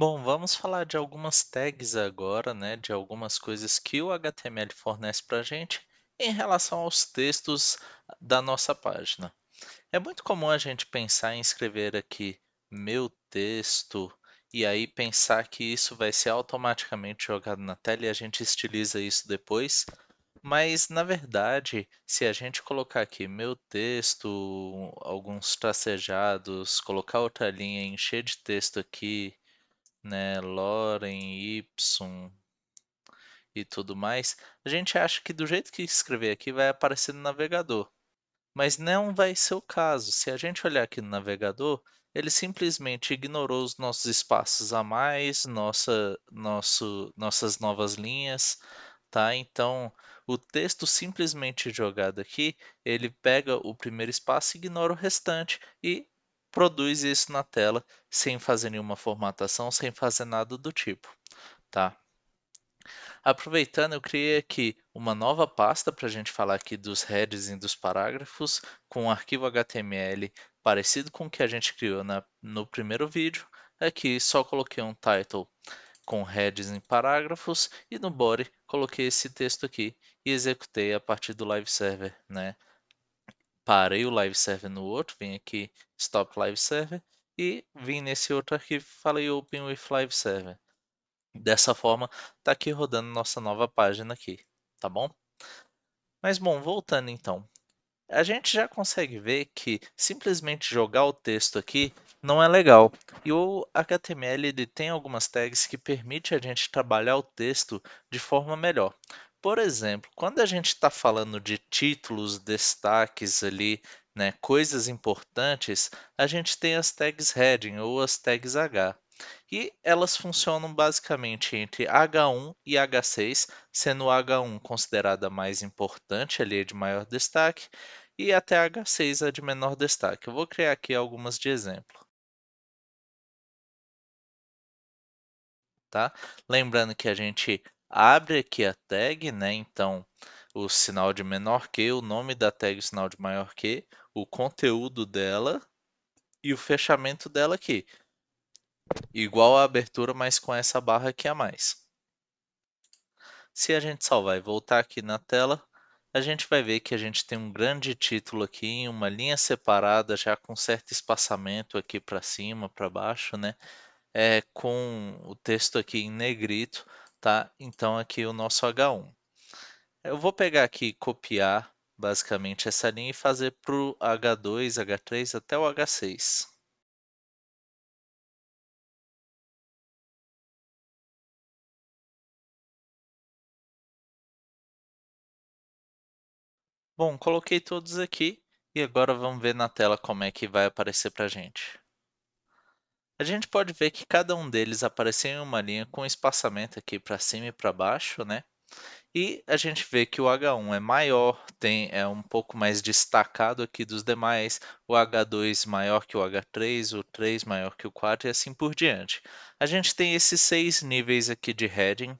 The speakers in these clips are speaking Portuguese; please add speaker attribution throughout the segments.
Speaker 1: Bom, vamos falar de algumas tags agora, né, de algumas coisas que o HTML fornece para a gente em relação aos textos da nossa página. É muito comum a gente pensar em escrever aqui meu texto e aí pensar que isso vai ser automaticamente jogado na tela e a gente estiliza isso depois, mas na verdade, se a gente colocar aqui meu texto, alguns tracejados, colocar outra linha, encher de texto aqui, né, lorem, y e tudo mais, a gente acha que do jeito que escrever aqui vai aparecer no navegador. Mas não vai ser o caso. Se a gente olhar aqui no navegador, ele simplesmente ignorou os nossos espaços a mais, nossas novas linhas, tá? Então, o texto simplesmente jogado aqui, ele pega o primeiro espaço, ignora o restante e produz isso na tela sem fazer nenhuma formatação, sem fazer nada do tipo, tá? Aproveitando, eu criei aqui uma nova pasta para a gente falar aqui dos headers e dos parágrafos, com um arquivo HTML parecido com o que a gente criou no primeiro vídeo. Aqui só coloquei um title com headers em parágrafos e no body coloquei esse texto aqui e executei a partir do live server, né? Parei o live server no outro, vim aqui stop live server e vim nesse outro arquivo e falei open with live server. Dessa forma, está aqui rodando nossa nova página aqui, tá bom? Mas bom, voltando então. A gente já consegue ver que simplesmente jogar o texto aqui não é legal. E o HTML ele tem algumas tags que permitem a gente trabalhar o texto de forma melhor. Por exemplo, quando a gente está falando de títulos, destaques ali, né, coisas importantes, a gente tem as tags heading ou as tags H. E elas funcionam basicamente entre H1 e H6, sendo o H1 considerada a mais importante, ali de maior destaque, e até H6 é de menor destaque. Eu vou criar aqui algumas de exemplo, tá? Lembrando que a gente abre aqui a tag, né? Então, o sinal de menor que, o nome da tag, o sinal de maior que, o conteúdo dela e o fechamento dela aqui. Igual a abertura, mas com essa barra aqui a mais. Se a gente salvar e voltar aqui na tela, a gente vai ver que a gente tem um grande título aqui, uma linha separada já com certo espaçamento aqui para cima, para baixo, né? Com o texto aqui em negrito, tá? Então aqui o nosso H1. Eu vou pegar aqui e copiar basicamente essa linha e fazer para o H2, H3 até o H6. Bom, coloquei todos aqui e agora vamos ver na tela como é que vai aparecer para a gente. A gente pode ver que cada um deles apareceu em uma linha com espaçamento aqui para cima e para baixo, né? E a gente vê que o H1 é maior, é um pouco mais destacado aqui dos demais, o H2 maior que o H3, o 3 maior que o 4 e assim por diante. A gente tem esses 6 níveis aqui de heading,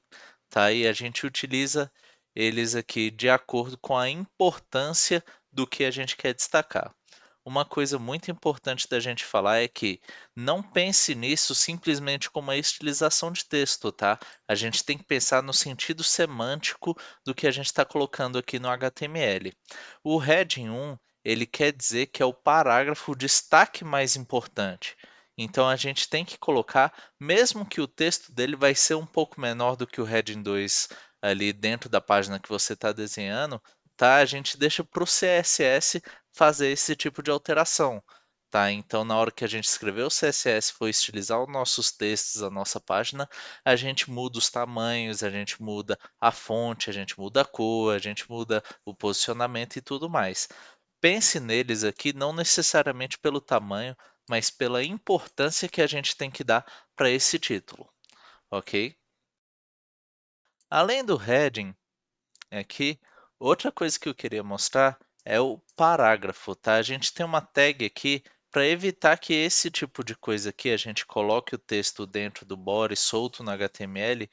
Speaker 1: tá? E a gente utiliza eles aqui de acordo com a importância do que a gente quer destacar. Uma coisa muito importante da gente falar é que não pense nisso simplesmente como uma estilização de texto, tá? A gente tem que pensar no sentido semântico do que a gente está colocando aqui no HTML. O heading 1, ele quer dizer que é o parágrafo, o destaque mais importante. Então a gente tem que colocar, mesmo que o texto dele vai ser um pouco menor do que o heading 2 ali dentro da página que você está desenhando, tá? A gente deixa para o CSS fazer esse tipo de alteração. Tá, então na hora que a gente escreveu o CSS for estilizar os nossos textos, a nossa página, a gente muda os tamanhos, a gente muda a fonte, a gente muda a cor, a gente muda o posicionamento e tudo mais. Pense neles aqui não necessariamente pelo tamanho, mas pela importância que a gente tem que dar para esse título, ok? Além do heading aqui, outra coisa que eu queria mostrar é o parágrafo, tá? A gente tem uma tag aqui para evitar que esse tipo de coisa aqui a gente coloque o texto dentro do body solto no HTML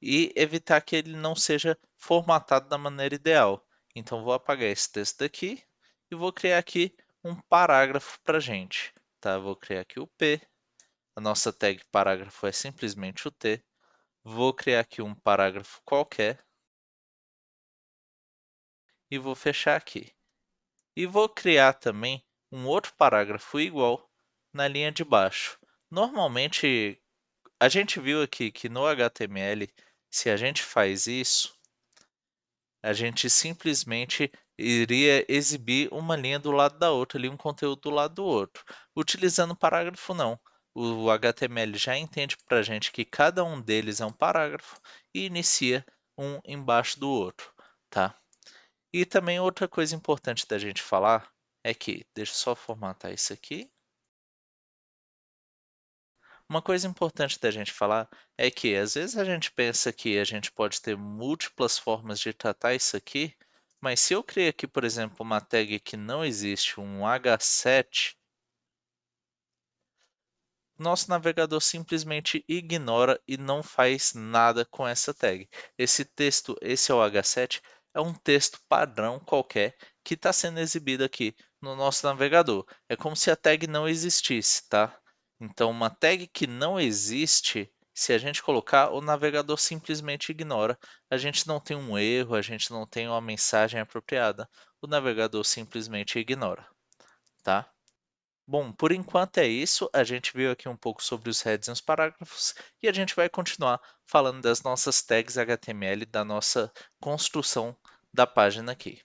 Speaker 1: e evitar que ele não seja formatado da maneira ideal. Então vou apagar esse texto daqui e vou criar aqui um parágrafo para a gente, tá? Vou criar aqui o P, A nossa tag parágrafo é simplesmente o T. Vou criar aqui um parágrafo qualquer e vou fechar aqui. E vou criar também um outro parágrafo igual na linha de baixo. Normalmente, a gente viu aqui que no HTML, se a gente faz isso, a gente simplesmente iria exibir uma linha do lado da outra, ali um conteúdo do lado do outro. Utilizando parágrafo, não. O HTML já entende para a gente que cada um deles é um parágrafo e inicia um embaixo do outro, tá? E também outra coisa importante da gente falar é que, deixa eu só formatar isso aqui. Uma coisa importante da gente falar é que às vezes a gente pensa que a gente pode ter múltiplas formas de tratar isso aqui, mas se eu criar aqui, por exemplo, uma tag que não existe, um H7, nosso navegador simplesmente ignora e não faz nada com essa tag. Esse texto, esse é o H7, é um texto padrão qualquer que está sendo exibido aqui no nosso navegador. É como se a tag não existisse, tá? Então, uma tag que não existe, se a gente colocar, o navegador simplesmente ignora. A gente não tem um erro, a gente não tem uma mensagem apropriada. O navegador simplesmente ignora, tá? Bom, por enquanto é isso. A gente viu aqui um pouco sobre os heads e os parágrafos e a gente vai continuar falando das nossas tags HTML, da nossa construção da página aqui.